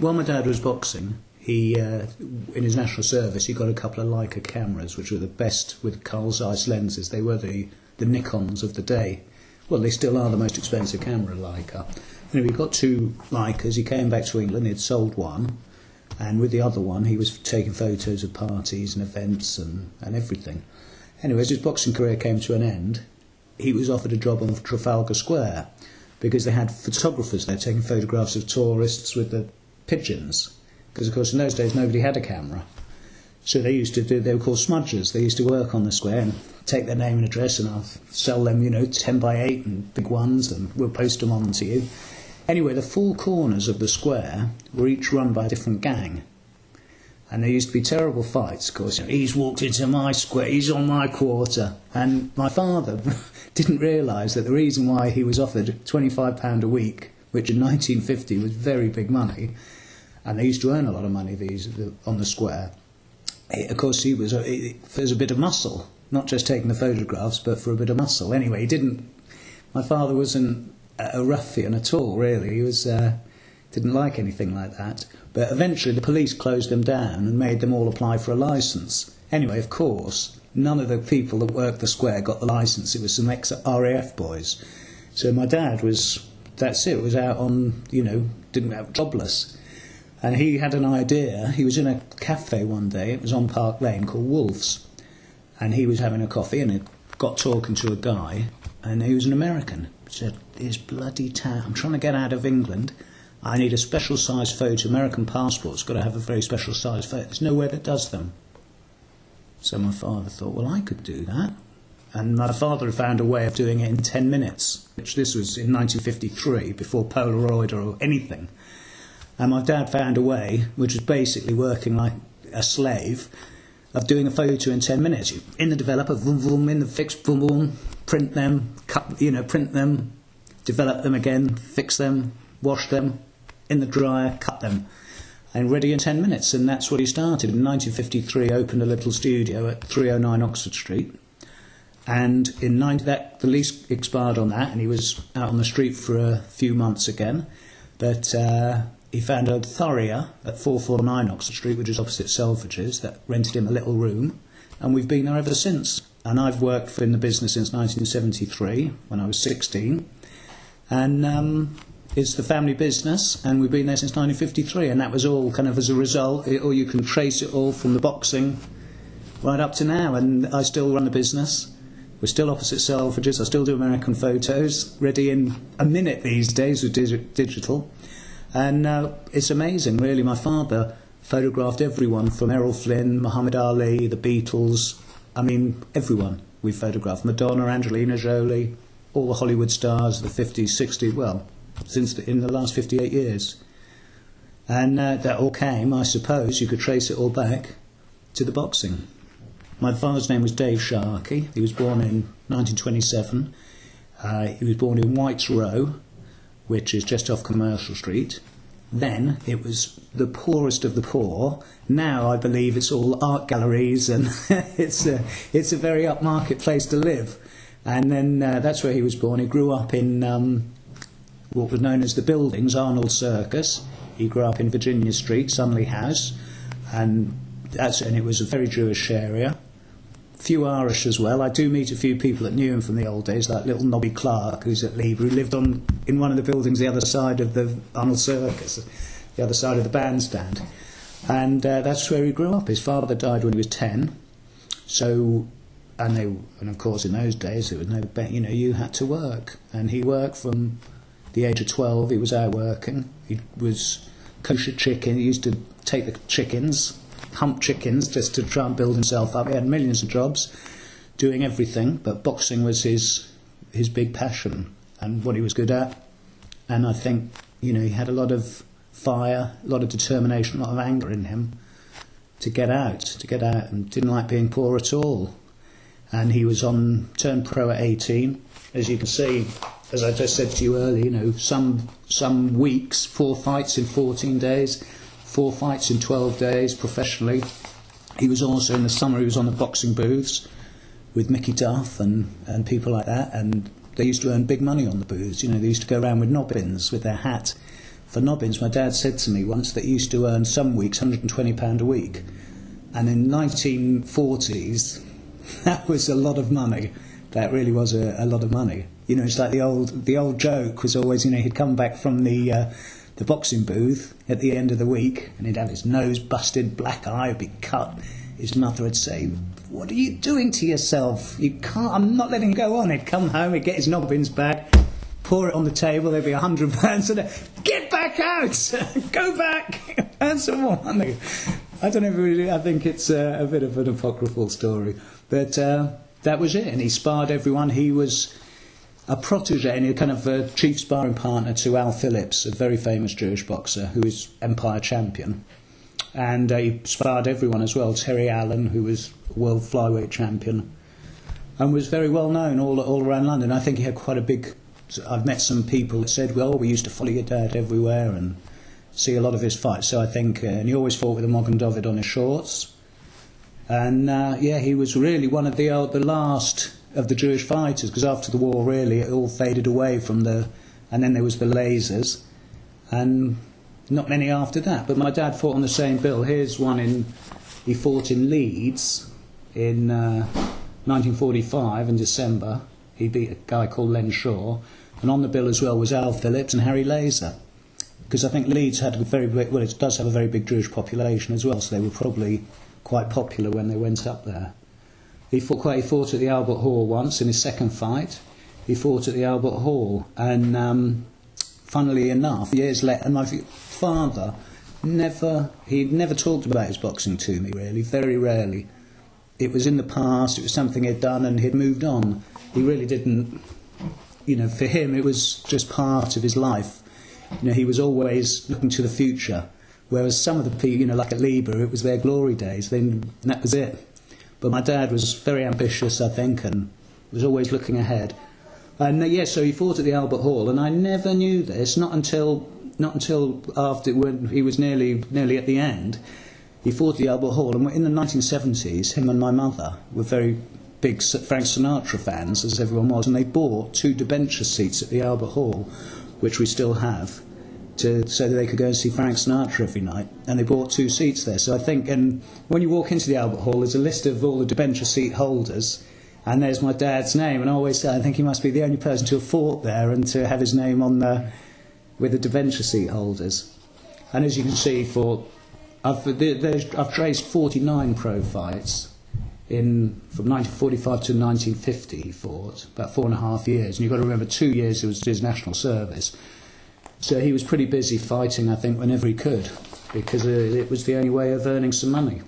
while my dad was boxing, he in his national service he got a couple of Leica cameras, which were the best with Carl Zeiss lenses. They were the Nikons of the day. Well, they still are the most expensive camera, Leica. Anyway, he got 2 Leicas. He came back to England. He'd sold one, and with the other one, he was taking photos of parties and events and everything. Anyway, as his boxing career came to an end, he was offered a job on Trafalgar Square because they had photographers there taking photographs of tourists with the pigeons. Because, of course, in those days, nobody had a camera. So they were called smudgers. They used to work on the square and take their name and address, and I'll sell them, 10 by 8 and big ones, and we'll post them on to you. Anyway, the 4 corners of the square were each run by a different gang. And there used to be terrible fights, of course. He's walked into my square, he's on my quarter. And my father didn't realise that the reason why he was offered £25 a week, which in 1950 was very big money, and they used to earn a lot of money on the square. Of course, he was a bit of muscle, not just taking the photographs, but for a bit of muscle. Anyway, my father wasn't a ruffian at all, really. He didn't like anything like that. But eventually the police closed them down and made them all apply for a licence. Anyway, of course, none of the people that worked the square got the licence. It was some ex-RAF boys. So my dad was out on, jobless. And he had an idea. He was in a cafe one day, it was on Park Lane, called Wolf's. And he was having a coffee and he got talking to a guy, and he was an American. He said, "This bloody town, I'm trying to get out of England. I need a special size photo. American passport's got to have a very special size photo. There's nowhere that does them." So my father thought, well, I could do that. And my father had found a way of doing it in 10 minutes, which this was in 1953, before Polaroid or anything. And my dad found a way, which was basically working like a slave, of doing a photo in 10 minutes. In the developer, vroom, vroom, in the fix, boom, boom, print them, print them, develop them again, fix them, wash them, in the dryer, cut them, and ready in 10 minutes. And that's what he started. In 1953, opened a little studio at 309 Oxford Street. And the lease expired on that, and he was out on the street for a few months again. But he found a Thoria at 449 Oxford Street, which is opposite Selfridges, that rented him a little room, and we've been there ever since. And I've worked in the business since 1973, when I was 16, and it's the family business, and we've been there since 1953, and that was all kind of as a result, or you can trace it all from the boxing right up to now, and I still run the business. We're still opposite Selfridges. I still do American photos, ready in a minute these days with digital. And it's amazing, really. My father photographed everyone from Errol Flynn, Muhammad Ali, the Beatles. I mean, everyone we photographed. Madonna, Angelina Jolie, all the Hollywood stars of the 50s, 60s, well, in the last 58 years. And that all came, I suppose, you could trace it all back to the boxing. My father's name was Dave Sharkey. He was born in 1927. He was born in White's Row, which is just off Commercial Street. Then it was the poorest of the poor. Now I believe it's all art galleries, and it's a very upmarket place to live. And then that's where he was born. He grew up in what was known as the Buildings, Arnold Circus. He grew up in Virginia Street, Sunley House, and it was a very Jewish area. Few Irish as well. I do meet a few people that knew him from the old days, like little Nobby Clark, who's at Lever, who lived in one of the buildings the other side of the Arnold Circus, the other side of the bandstand. And that's where he grew up. His father died when he was 10. So, and of course in those days there was no, you had to work. And he worked from the age of 12. He was out working. He was kosher chicken. He used to take the chickens, hump chickens, just to try and build himself up. He had millions of jobs, doing everything, but boxing was his big passion and what he was good at. And I think, he had a lot of fire, a lot of determination, a lot of anger in him to get out, and didn't like being poor at all. And he was turned pro at 18. As you can see, as I just said to you earlier, some weeks, 4 fights in 14 days, 4 fights in 12 days professionally. He was also, in the summer, he was on the boxing booths with Mickey Duff and people like that, and they used to earn big money on the booths. They used to go around with nobbins with their hat for Nobbins. My dad said to me once that he used to earn some weeks £120 a week, and in 1940s that was a lot of money. That really was a lot of money. You know, it's like the old joke was always, you know, he'd come back from the boxing booth at the end of the week, and he'd have his nose busted, black eye, big cut. His mother would say, "What are you doing to yourself? You can't. I'm not letting you go on." He'd come home, he'd get his Nobbins bag, pour it on the table. There'd be £100, and get back out, go back, earn some more money. I don't know if really. I think it's a bit of an apocryphal story, but that was it. And he sparred everyone. He was a protege and a kind of a chief sparring partner to Al Phillips, a very famous Jewish boxer who is Empire champion. And he sparred everyone as well. Terry Allen, who was world flyweight champion, and was very well known all around London. I think he had quite a big. I've met some people that said, "Well, we used to follow your dad everywhere and see a lot of his fights." So I think, and he always fought with a Mogan David on his shorts. And he was really one of the last of the Jewish fighters, because after the war, really, it all faded away from the. And then there was the lasers, and not many after that. But my dad fought on the same bill. Here's one he fought in Leeds in 1945 in December. He beat a guy called Len Shaw, and on the bill as well was Al Phillips and Harry Laser, because I think Leeds had a very big, well, it does have a very big Jewish population as well, so they were probably quite popular when they went up there. He fought at the Albert Hall once in his second fight. He fought at the Albert Hall, and funnily enough, years later, and my father he'd never talked about his boxing to me, really, very rarely. It was in the past, it was something he'd done and he'd moved on. He really didn't, you know, for him it was just part of his life. You know, he was always looking to the future, whereas some of the people, you know, like at Lieber, it was their glory days, then that was it. But my dad was very ambitious, I think, and was always looking ahead. And so he fought at the Albert Hall, and I never knew this, not until after, when he was nearly at the end. He fought at the Albert Hall, and in the 1970s, him and my mother were very big Frank Sinatra fans, as everyone was, and they bought 2 debenture seats at the Albert Hall, which we still have, so that they could go and see Frank Sinatra every night. And they bought 2 seats there. So I think, and when you walk into the Albert Hall, there's a list of all the debenture seat holders, and there's my dad's name. And I always say, I think he must be the only person to have fought there and to have his name on there with the debenture seat holders. And as you can see, I've traced 49 pro fights from 1945 to 1950. He fought about 4.5 years, and you've got to remember 2 years it was his national service. So he was pretty busy fighting, I think, whenever he could, because it was the only way of earning some money.